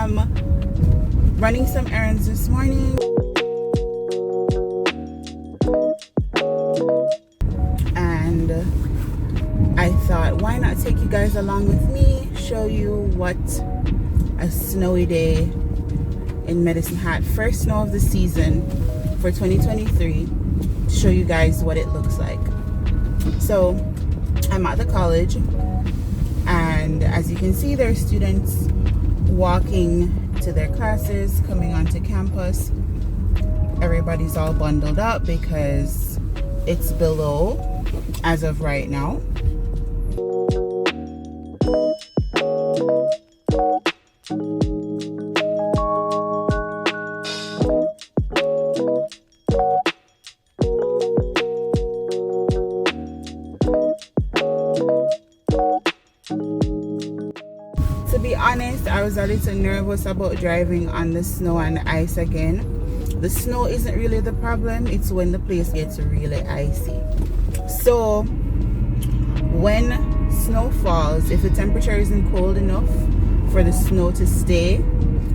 am running some errands this morning. And I thought, why not take you guys along with me, show you what a snowy day in Medicine Hat, first snow of the season for 2023, to show you guys what it looks like. So I'm at the college, and as you can see, there are students walking to their classes, coming onto campus. Everybody's all bundled up because it's below as of right now. To be honest, I was a little nervous about driving on the snow and ice again. The snow isn't really the problem, it's when the place gets really icy. So when snow falls, if the temperature isn't cold enough for the snow to stay,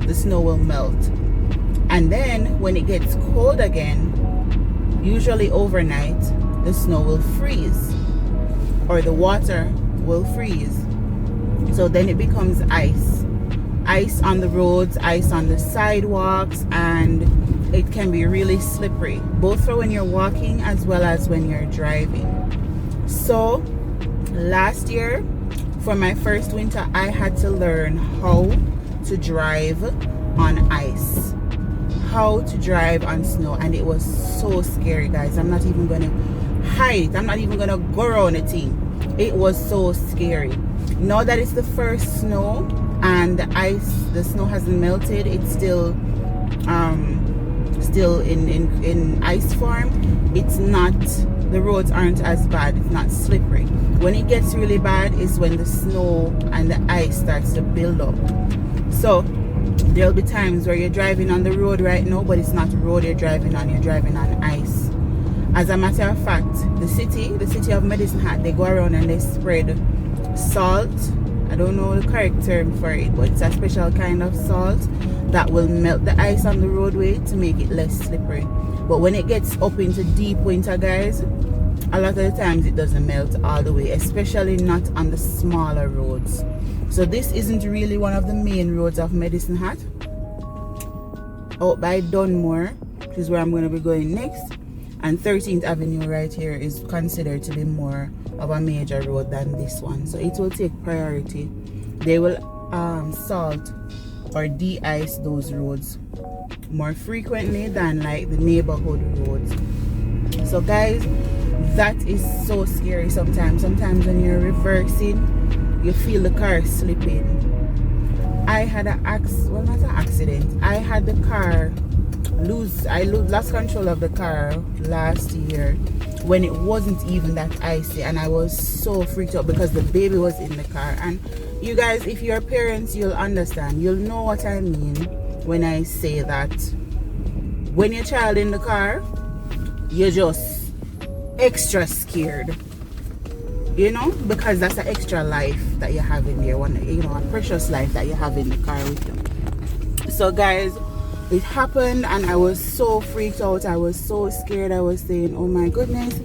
the snow will melt. And then when it gets cold again, usually overnight, the snow will freeze, or the water will freeze. So then it becomes ice. Ice on the roads, ice on the sidewalks, and it can be really slippery, both for when you're walking as well as when you're driving. So last year, for my first winter, I had to learn how to drive on ice, how to drive on snow, and it was so scary, guys. I'm not even gonna hide, I'm not even gonna go around the thing. It was so scary. Now that it's the first snow and the snow hasn't melted, it's still in ice form. It's not, the roads aren't as bad, it's not slippery. When it gets really bad is when the snow and the ice starts to build up. So there'll be times where you're driving on the road right now, but it's not road you're driving on ice. As a matter of fact, the city of Medicine Hat, they go around and they spread salt. I don't know the correct term for it, but it's a special kind of salt that will melt the ice on the roadway to make it less slippery. But when it gets up into deep winter, guys, a lot of the times it doesn't melt all the way, especially not on the smaller roads. So this isn't really one of the main roads of Medicine Hat. Out by Dunmore, which is where I'm going to be going next, and 13th Avenue right here is considered to be more of a major road than this one, so it will take priority. They will salt or de-ice those roads more frequently than like the neighborhood roads. So guys, that is so scary sometimes. Sometimes when you're reversing, you feel the car slipping. I had not an accident. I had the car lost control of the car last year when it wasn't even that icy, and I was so freaked out because the baby was in the car. And you guys, if you're parents, you'll understand, you'll know what I mean when I say that when your child in the car, you're just extra scared, you know, because that's an extra life that you have in there, a precious life that you have in the car with you. So guys, it happened and I was so freaked out. I was so scared. I was saying, oh my goodness.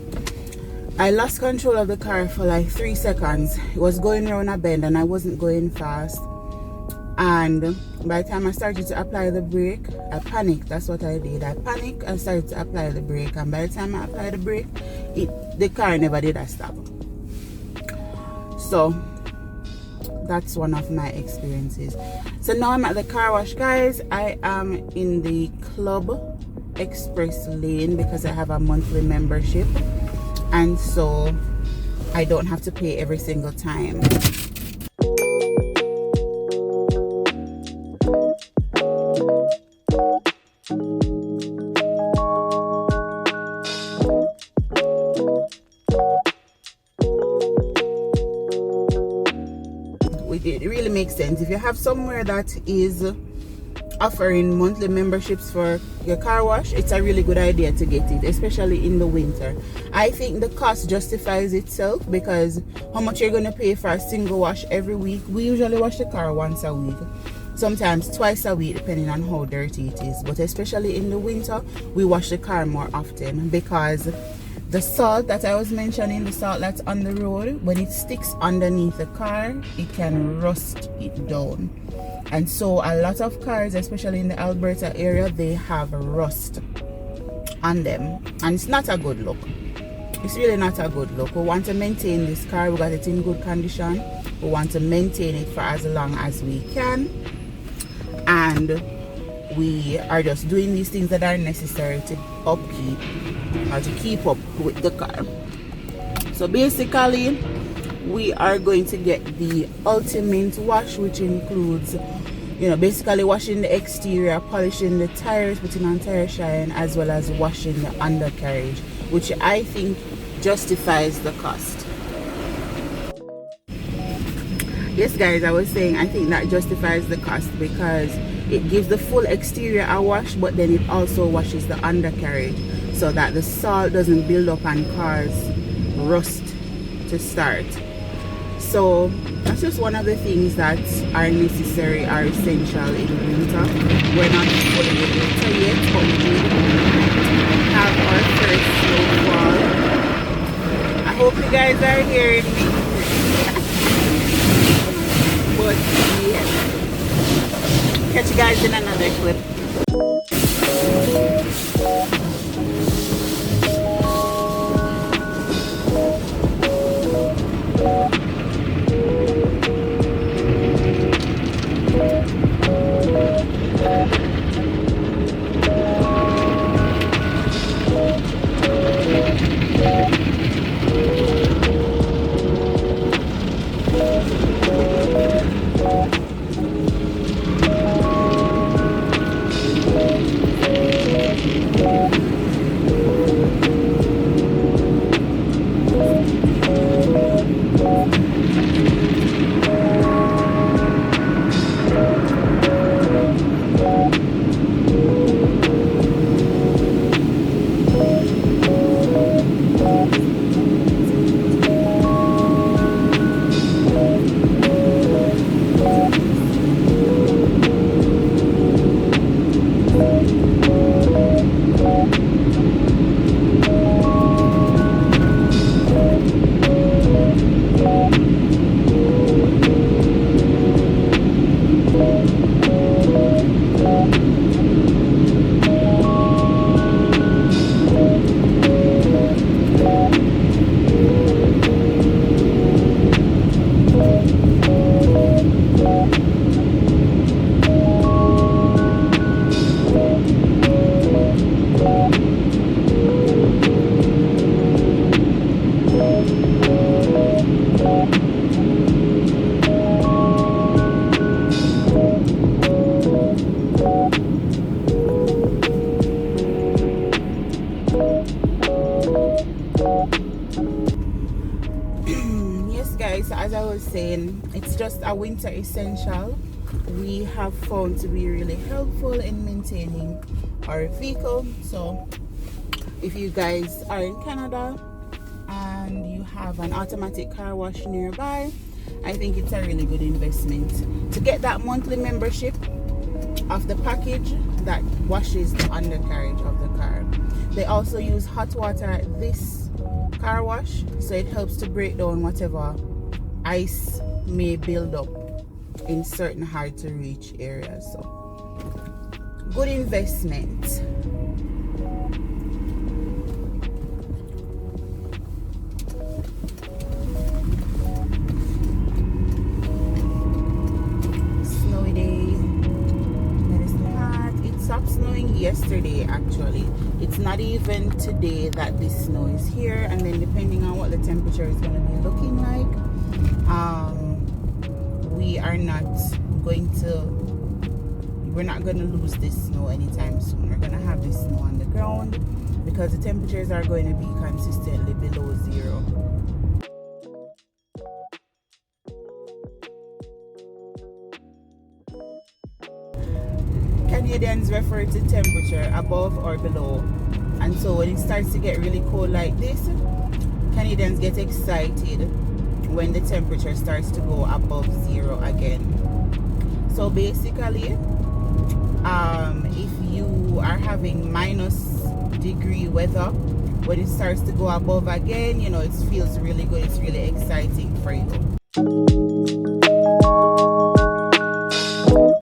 I lost control of the car for like 3 seconds. It was going around a bend and I wasn't going fast. And by the time I started to apply the brake, I panicked. That's what I did. I panicked and started to apply the brake. And by the time I applied the brake, the car never did a stop. So that's one of my experiences. So now I'm at the car wash, guys. I am in the Club Express lane because I have a monthly membership, and so I don't have to pay every single time. It really makes sense. If you have somewhere that is offering monthly memberships for your car wash, it's a really good idea to get it, especially in the winter. I think the cost justifies itself because how much you're going to pay for a single wash every week. We usually wash the car once a week, sometimes twice a week depending on how dirty it is. But especially in the winter, we wash the car more often because the salt that I was mentioning, the salt that's on the road, when it sticks underneath the car, it can rust it down. And so a lot of cars, especially in the Alberta area, they have rust on them, and it's not a good look. It's really not a good look. We want to maintain this car. We got it in good condition. We want to maintain it for as long as we can, and we are just doing these things that are necessary to upkeep or to keep up with the car. So basically, we are going to get the ultimate wash, which includes, you know, basically washing the exterior, polishing the tires, putting on tire shine, as well as washing the undercarriage, which I think justifies the cost. Yes guys, I was saying I think that justifies the cost because it gives the full exterior a wash, but then it also washes the undercarriage so that the salt doesn't build up and cause rust to start. So that's just one of the things that are necessary, are essential in winter. We're not fully in winter yet, but we do have our first snowfall. I hope you guys are hearing me. But yeah, catch you guys in another clip. As I was saying, it's just a winter essential. We have found to be really helpful in maintaining our vehicle. So if you guys are in Canada and you have an automatic car wash nearby, I think it's a really good investment to get that monthly membership of the package that washes the undercarriage of the car. They also use hot water at this car wash, so it helps to break down whatever ice may build up in certain hard to reach areas. So good investment. Snowy day. It is hot. It stopped snowing yesterday actually. It's not even today that this snow is here, and then depending on what the temperature is going to be looking like, we're not going to lose this snow anytime soon. We're going to have this snow on the ground because the temperatures are going to be consistently below zero. Canadians refer to temperature above or below, and so when it starts to get really cold like this, Canadians get excited when the temperature starts to go above zero again. So basically, if you are having -degree weather, when it starts to go above again, you know, it feels really good. It's really exciting for you.